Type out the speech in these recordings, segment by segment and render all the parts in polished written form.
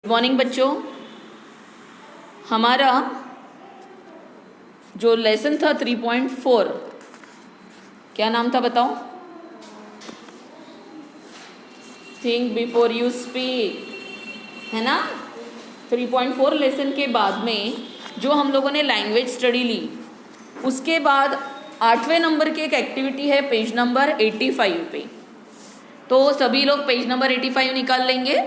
Good morning बच्चों। हमारा जो लेसन था 3.4, क्या नाम था बताओ? थिंक बिफोर यू स्पीक, है ना। 3.4 लेसन के बाद में जो हम लोगों ने लैंग्वेज स्टडी ली, उसके बाद 8वें नंबर की एक एक्टिविटी है पेज नंबर 85 पे। तो सभी लोग पेज नंबर 85 निकाल लेंगे।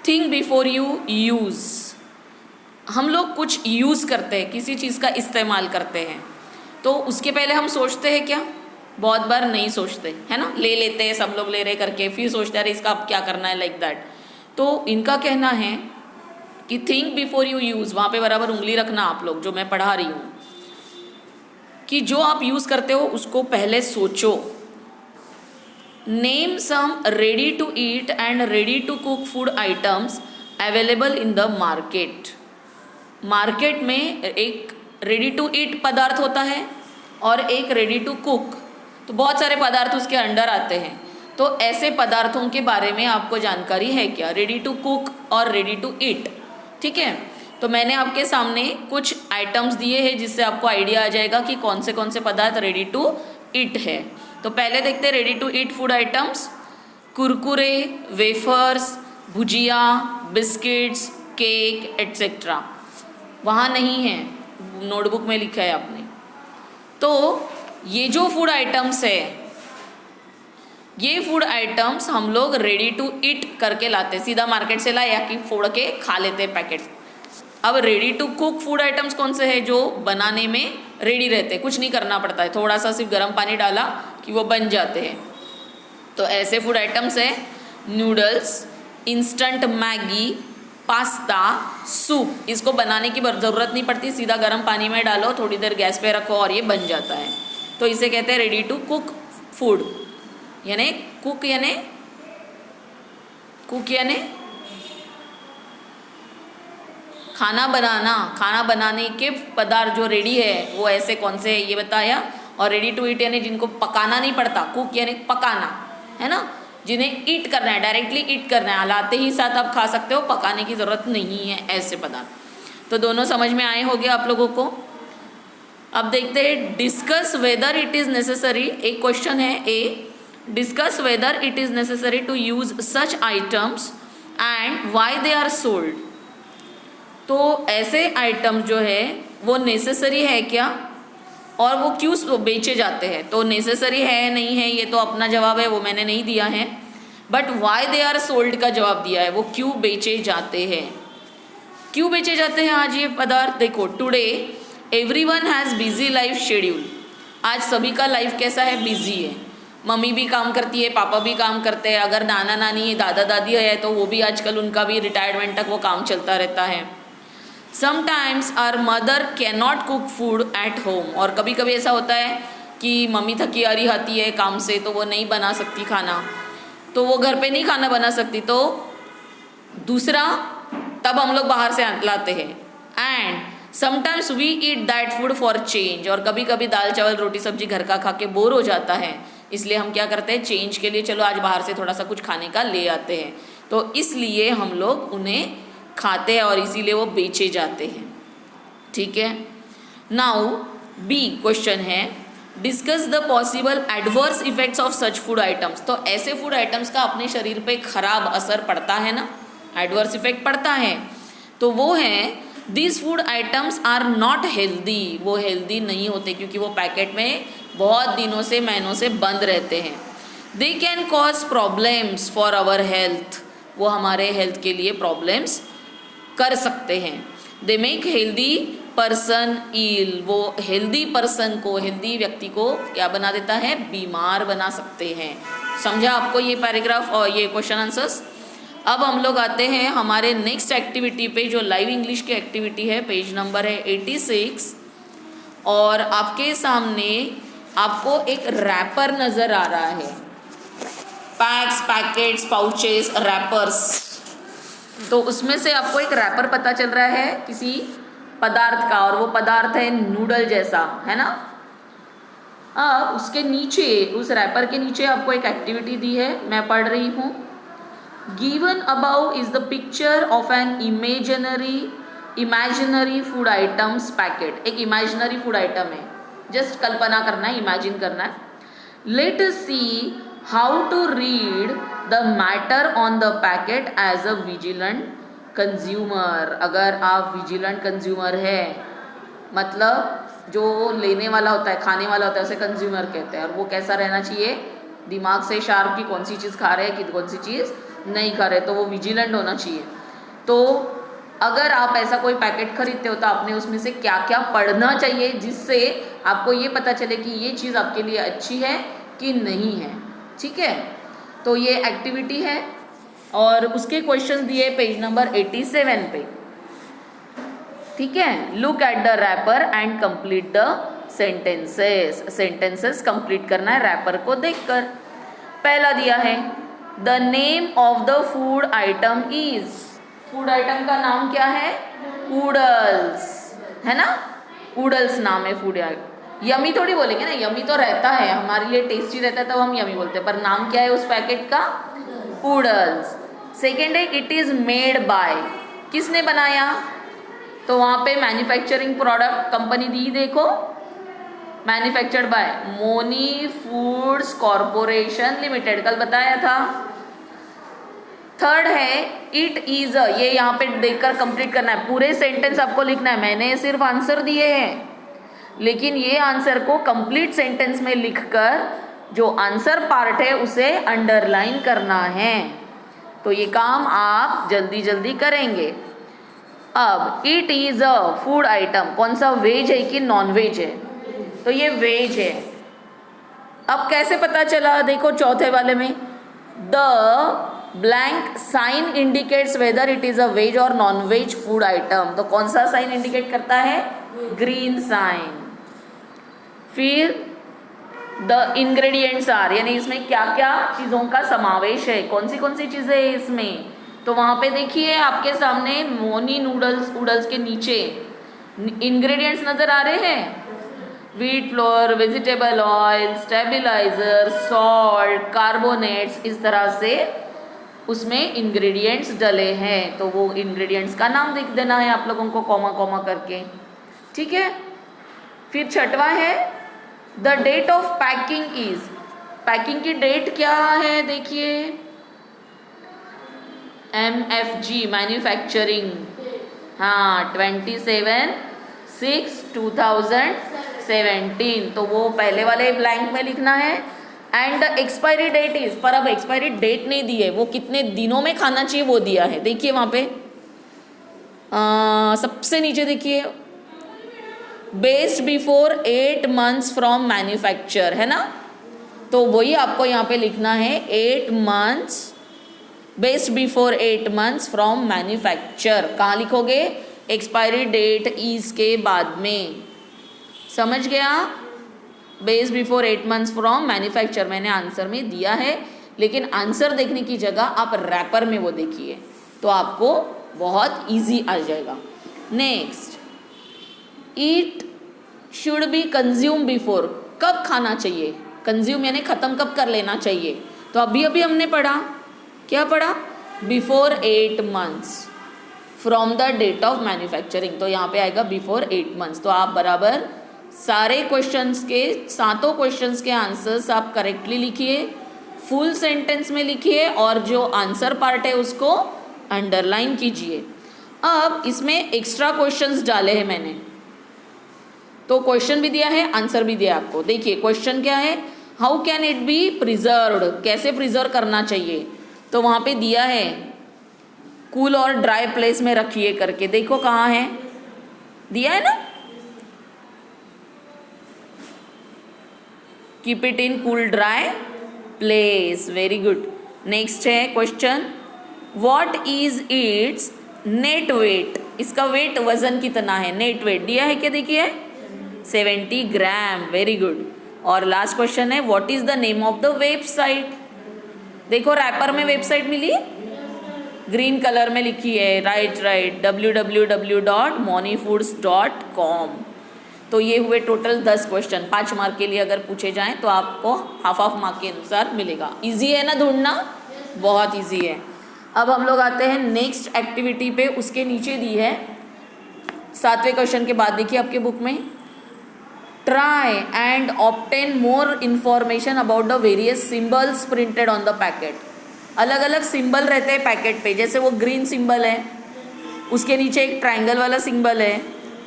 Think before you use. हम लोग कुछ यूज़ करते हैं, किसी चीज़ का इस्तेमाल करते हैं, तो उसके पहले हम सोचते हैं क्या? बहुत बार नहीं सोचते, है ना। ले लेते हैं, सब लोग ले रहे करके, फिर सोचते हैं अरे इसका अब क्या करना है, लाइक दैट। तो इनका कहना है कि थिंक बिफोर यू यूज़, वहाँ पे बराबर उंगली रखना आप लोग, जो मैं पढ़ा रही हूँ, कि जो आप यूज़ करते हो उसको पहले सोचो। Name some ready to eat and ready to cook food items available in the market. Market में एक रेडी टू ईट पदार्थ होता है और एक रेडी टू कुक, तो बहुत सारे पदार्थ उसके अंडर आते हैं। तो ऐसे पदार्थों के बारे में आपको जानकारी है क्या? रेडी टू कुक और रेडी टू ईट, ठीक है। तो मैंने आपके सामने कुछ आइटम्स दिए हैं जिससे आपको आइडिया आ जाएगा कि कौन से पदार्थ रेडी टू ईट है। तो पहले देखते हैं ready to eat food items. Kurkure, wafers, bhujia, biscuits, cake etcetera. वहाँ नहीं है, नोटबुक में लिखा है आपने। तो ये जो फूड आइटम्स है, ये फूड आइटम्स हम लोग रेडी टू ईट करके लाते, सीधा मार्केट से लाया कि फोड़ के खा लेते पैकेट। अब ready to cook food items कौन से है? जो बनाने में रेडी रहते, कुछ नहीं करना पड़ता है, थोड़ा सा सिर्फ गर्म पानी डाला कि वो बन जाते हैं। तो ऐसे फूड आइटम्स है noodles, instant Maggi, pasta, soup. इसको बनाने की ज़रूरत नहीं पड़ती, सीधा गर्म पानी में डालो, थोड़ी देर गैस पे रखो और ये बन जाता है। तो इसे कहते हैं रेडी टू कुक फूड। यानी कुक यानी खाना बनाना। खाना बनाने के पदार्थ जो रेडी है वो ऐसे कौन से है ये बताया। और रेडी टू ईट यानी जिनको पकाना नहीं पड़ता, कुक यानी पकाना, है ना। जिन्हें ईट करना है, डायरेक्टली ईट करना है, लाते ही साथ आप खा सकते हो, पकाने की ज़रूरत नहीं है, ऐसे पदार्थ। तो दोनों समझ में आए होंगे आप लोगों को। अब देखते हैं discuss whether it is necessary. एक क्वेश्चन है A, discuss whether it is necessary to use such items and why they are sold. तो ऐसे आइटम्स जो है वो नेसेसरी है क्या और वो क्यों बेचे जाते हैं? तो नेसेसरी है नहीं है ये तो अपना जवाब है, वो मैंने नहीं दिया है। But why they are sold का जवाब दिया है, वो क्यों बेचे जाते हैं। क्यों बेचे जाते हैं आज ये पदार्थ? देखो, today everyone has busy life schedule. आज सभी का लाइफ कैसा है? बिजी है। मम्मी भी काम करती है, पापा भी काम करते हैं, अगर नाना नानी दादा दादी है तो वो भी आजकल उनका भी रिटायरमेंट तक वो काम चलता रहता है। Sometimes our mother can not cook food at home. और कभी कभी ऐसा होता है कि मम्मी थकी हारी आती है काम से, तो वो नहीं बना सकती खाना, तो वो घर पे नहीं खाना बना सकती, तो दूसरा तब हम लोग बाहर से लाते हैं। And sometimes we eat that food for change. और कभी कभी दाल चावल रोटी सब्जी घर का खा के बोर हो जाता है, इसलिए हम क्या करते हैं, चेंज के लिए चलो आज बाहर से थोड़ा सा कुछ खाने का ले आते हैं। तो इसलिए हम लोग उन्हें खाते हैं और इसीलिए वो बेचे जाते हैं, ठीक है। नाउ बी क्वेश्चन है, discuss the possible adverse effects of such food items. तो ऐसे फूड आइटम्स का अपने शरीर पे खराब असर पड़ता है ना, एडवर्स इफेक्ट पड़ता है। तो वो है this food items are not healthy. वो हेल्दी नहीं होते क्योंकि वो पैकेट में बहुत दिनों से महीनों से बंद रहते हैं। They can cause problems for our health. वो हमारे हेल्थ के लिए प्रॉब्लम्स कर सकते हैं। They make healthy person ill. वो हेल्दी पर्सन को, हेल्दी व्यक्ति को क्या बना देता है? बीमार बना सकते हैं। समझा आपको ये पैराग्राफ और ये क्वेश्चन आंसर्स। अब हम लोग आते हैं हमारे नेक्स्ट एक्टिविटी पे, जो लाइव इंग्लिश की एक्टिविटी है। पेज नंबर है 86 और आपके सामने आपको एक रैपर नज़र आ रहा है। PACS, packets, pouches, rappers. तो उसमें से आपको एक रैपर पता चल रहा है किसी पदार्थ का, और वो पदार्थ है नूडल जैसा, है ना। अब उसके नीचे, उस रैपर के नीचे आपको एक एक्टिविटी दी है, मैं पढ़ रही हूँ। Given above is the picture of an imaginary food items packet. एक इमेजिनरी फूड आइटम है, जस्ट कल्पना करना है, इमेजिन करना है। Let us see how to read the matter on the packet as a vigilant consumer. अगर आप vigilant consumer है, मतलब जो लेने वाला होता है, खाने वाला होता है, उसे कंज्यूमर कहते हैं। और वो कैसा रहना चाहिए, दिमाग से शार्प कि कौन सी चीज़ खा रहे हैं कि कौन सी चीज़ नहीं खा रहे, तो वो विजिलेंट होना चाहिए। तो अगर आप ऐसा कोई पैकेट खरीदते हो तो आपने उसमें से क्या क्या पढ़ना चाहिए, जिससे आपको ये पता चले कि ये चीज़ आपके लिए अच्छी है कि नहीं है। ठीक है, तो ये एक्टिविटी है और उसके क्वेश्चन दिए पेज नंबर 87 पे। ठीक है, look at the wrapper and complete the sentences complete करना है रैपर को देखकर। पहला दिया है the name of the food item is. Food item का नाम क्या है, ऊडल्स, है ना, ऊडल्स नाम है फूड आइटम। यमी थोड़ी बोलेंगे ना, यमी तो रहता है हमारे लिए, टेस्टी रहता है तब हम यमी बोलते हैं, पर नाम क्या है उस पैकेट का, ऊडल्स। सेकेंड है इट इज मेड बाय, किसने बनाया, तो वहाँ पे मैन्युफैक्चरिंग प्रोडक्ट कंपनी दी, देखो manufactured by Moni foods corporation limited, कल बताया था। थर्ड है इट इज अ, ये यहाँ पे देखकर कंप्लीट करना है, पूरे सेंटेंस आपको लिखना है। मैंने सिर्फ आंसर दिए हैं, लेकिन ये आंसर को कंप्लीट सेंटेंस में लिखकर जो आंसर पार्ट है उसे अंडरलाइन करना है। तो ये काम आप जल्दी जल्दी करेंगे। अब it is a food item, कौन सा, वेज है कि नॉन वेज है, तो ये वेज है। अब कैसे पता चला, देखो चौथे वाले में the blank sign indicates whether it is a veg और नॉन वेज फूड आइटम, तो कौन सा साइन इंडिकेट करता है, ग्रीन साइन। फिर द इंग्रेडिएंट्स आर, यानी इसमें क्या क्या चीज़ों का समावेश है, कौन सी चीज़ें है इसमें, तो वहाँ पे देखिए आपके सामने मोनी नूडल्स के नीचे इंग्रेडिएंट्स नज़र आ रहे हैं, wheat flour, vegetable oil, stabiliser, salt, carbonates, इस तरह से उसमें इंग्रेडिएंट्स डले हैं। तो वो इंग्रेडिएंट्स का नाम लिख देना है आप लोगों को कॉमा कॉमा करके। ठीक है, फिर छठवा है the date of packing is, packing की डेट क्या है, देखिए MFG मैन्युफैक्चरिंग, हाँ 27/6/2017, तो वो पहले वाले ब्लैंक में लिखना है। एंड एक्सपायरी डेट इज, पर अब एक्सपायरी डेट नहीं दी है, वो कितने दिनों में खाना चाहिए वो दिया है। देखिए वहाँ पे सबसे नीचे देखिए based before 8 months from manufacture, है ना, तो वही आपको यहाँ पे लिखना है 8 months, based before 8 months from manufacture. कहाँ लिखोगे, एक्सपायरी डेट इज के बाद में, समझ गया, based before 8 months from manufacture मैंने आंसर में दिया है, लेकिन आंसर देखने की जगह आप रैपर में वो देखिए तो आपको बहुत इजी आ जाएगा। Next, eat should be consume before, कब खाना चाहिए, कंज्यूम यानी ख़त्म कब कर लेना चाहिए, तो अभी अभी हमने पढ़ा, क्या पढ़ा, before 8 months from the date of manufacturing, तो यहाँ पे आएगा बिफोर 8 months। तो आप बराबर सारे क्वेश्चंस के, सातों क्वेश्चंस के आंसर्स आप करेक्टली लिखिए, फुल सेंटेंस में लिखिए और जो आंसर पार्ट है उसको अंडरलाइन कीजिए। अब इसमें एक्स्ट्रा क्वेश्चंस डाले हैं मैंने, तो क्वेश्चन भी दिया है, आंसर भी दिया आपको। देखिए क्वेश्चन क्या है, how can it be preserved, कैसे प्रिजर्व करना चाहिए, तो वहाँ पे दिया है कूल और ड्राई प्लेस में रखिए करके, देखो कहाँ है, दिया है ना, keep it in cool dry place, very good. Next है question, what is its net weight, इसका वेट वजन कितना है, नेट वेट दिया है क्या, देखिए 70 ग्राम, वेरी गुड। और लास्ट क्वेश्चन है what is the name of the website, देखो रैपर में वेबसाइट मिली, ग्रीन कलर में लिखी है, राइट www.monifoods.com। तो ये हुए टोटल 10 क्वेश्चन, 5 मार्क के लिए अगर पूछे जाएं तो आपको हाफ मार्क के अनुसार मिलेगा। इजी है ना ढूंढना, बहुत इजी है। अब हम लोग आते हैं नेक्स्ट एक्टिविटी पे, उसके नीचे दी है 7वें क्वेश्चन के बाद, देखिए आपके बुक में, try and obtain more information about the various symbols printed on the packet. अलग अलग सिंबल रहते हैं पैकेट पे, जैसे वो ग्रीन सिंबल है, उसके नीचे एक ट्रायंगल वाला सिंबल है,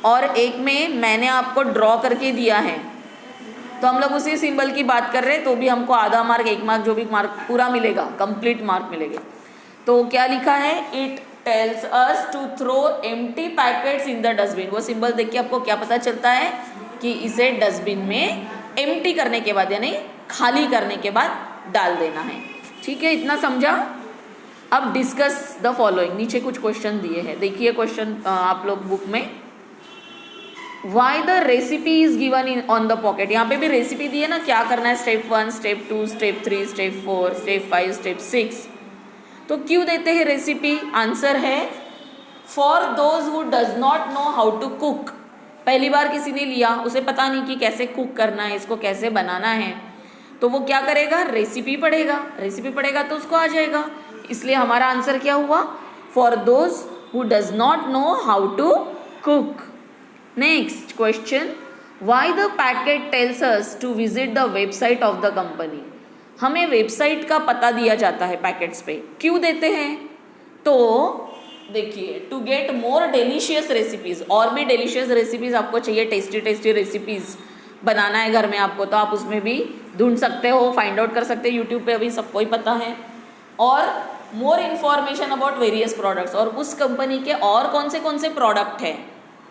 और एक में मैंने आपको ड्रॉ करके दिया है, तो हम लोग उसी सिंबल की बात कर रहे हैं, तो भी हमको आधा मार्क, 1 मार्क, जो भी मार्क पूरा मिलेगा, कंप्लीट मार्क मिलेगा। तो क्या लिखा है, it tells us to throw empty packets in the dustbin. वो सिंबल देख के आपको क्या पता चलता है कि इसे डस्टबिन में एम्प्टी करने के बाद, यानी खाली करने के बाद डाल देना है। ठीक है, इतना समझा। अब डिस्कस द फॉलोइंग, नीचे कुछ क्वेश्चन दिए हैं, देखिए क्वेश्चन आप लोग बुक में। Why the recipe is given in on the pocket, यहाँ पे भी रेसिपी दी है ना, क्या करना है, step 1, step 2, step 3, step 4, step 5, step 6। तो क्यों देते हैं रेसिपी? आंसर है for those who does not know how to cook. पहली बार किसी ने लिया, उसे पता नहीं कि कैसे कुक करना है, इसको कैसे बनाना है, तो वो क्या करेगा, रेसिपी पढ़ेगा, रेसिपी पढ़ेगा तो उसको आ जाएगा। इसलिए हमारा आंसर क्या हुआ, for those who does not know how to cook. Next question, why the packet tells us to visit the website of the company. हमें वेबसाइट का पता दिया जाता है पैकेट्स पे, क्यों देते हैं? तो देखिए, to get more delicious recipes, और भी डिलीशियस रेसिपीज़ आपको चाहिए, टेस्टी टेस्टी रेसिपीज़ बनाना है घर में आपको, तो आप उसमें भी ढूंढ सकते हो, फाइंड आउट कर सकते हो, यूट्यूब पे अभी सबको ही पता है। और more information about various products, और उस कंपनी के और कौन से प्रोडक्ट हैं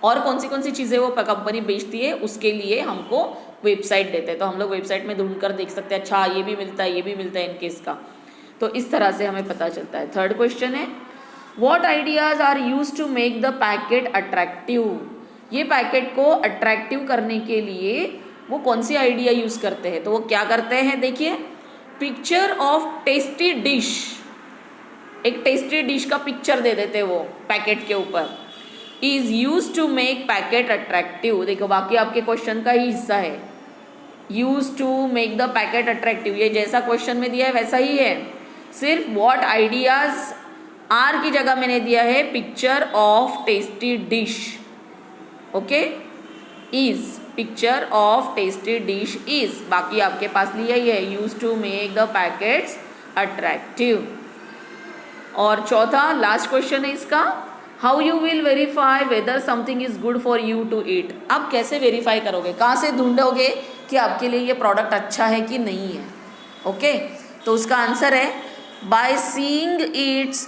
और कौन सी चीज़ें वो कंपनी बेचती है, उसके लिए हमको वेबसाइट देते हैं। तो हम लोग वेबसाइट में ढूंढ कर देख सकते हैं, अच्छा ये भी मिलता है, ये भी मिलता है इनके इसका, तो इस तरह से हमें पता चलता है। थर्ड क्वेश्चन है, what ideas are use to make the packet attractive. ये पैकेट को अट्रैक्टिव करने के लिए वो कौन सी आइडिया यूज़ करते हैं? तो वो क्या करते हैं, देखिए, पिक्चर ऑफ टेस्टी डिश, एक टेस्टी डिश का पिक्चर दे देते हैं वो पैकेट के ऊपर, is use to make packet attractive. देखो बाकी आपके क्वेश्चन का ही हिस्सा है, use to make the packet attractive, ये जैसा क्वेश्चन में दिया है वैसा ही है, सिर्फ व्हाट आइडियाज आर की जगह मैंने दिया है picture of tasty dish. Okay, is picture of tasty dish is, बाकी आपके पास लिया ही है, use to make the packets attractive. और चौथा लास्ट क्वेश्चन है इसका, how you will verify whether something is good for you to eat. आप कैसे वेरीफाई करोगे, कहाँ से ढूंढोगे कि आपके लिए ये प्रोडक्ट अच्छा है कि नहीं है? ओके, तो उसका आंसर है by seeing it's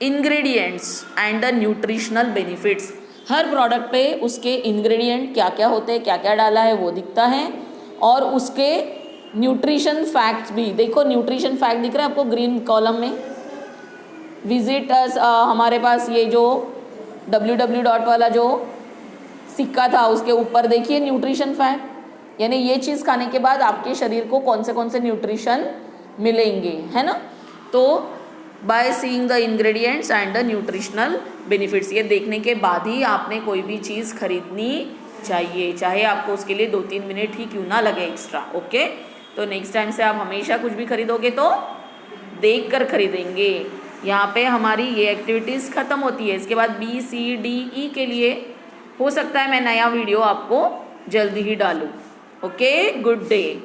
ingredients and the nutritional benefits. Her product पे उसके इंग्रेडिएंट क्या क्या होते हैं, क्या क्या डाला है वो दिखता है, और उसके न्यूट्रिशन फैक्ट्स भी। देखो न्यूट्रिशन फैक्ट दिख रहा है आपको ग्रीन कॉलम में, विजिट अस, हमारे पास ये जो www डॉट वाला जो सिक्का था उसके ऊपर देखिए न्यूट्रिशन फैक्ट, यानी ये चीज़ खाने के बाद आपके शरीर को कौन से न्यूट्रिशन मिलेंगे, है ना। तो by seeing the ingredients and the nutritional benefits, ये देखने के बाद ही आपने कोई भी चीज़ खरीदनी चाहिए, चाहे आपको उसके लिए 2-3 मिनट ही क्यों ना लगे एक्स्ट्रा। ओके, तो नेक्स्ट टाइम से आप हमेशा कुछ भी खरीदोगे तो देख कर खरीदेंगे। यहाँ पे हमारी ये एक्टिविटीज़ ख़त्म होती है, इसके बाद BCDE के लिए हो सकता है मैं नया वीडियो आपको जल्दी ही डालूँ। Okay, good day.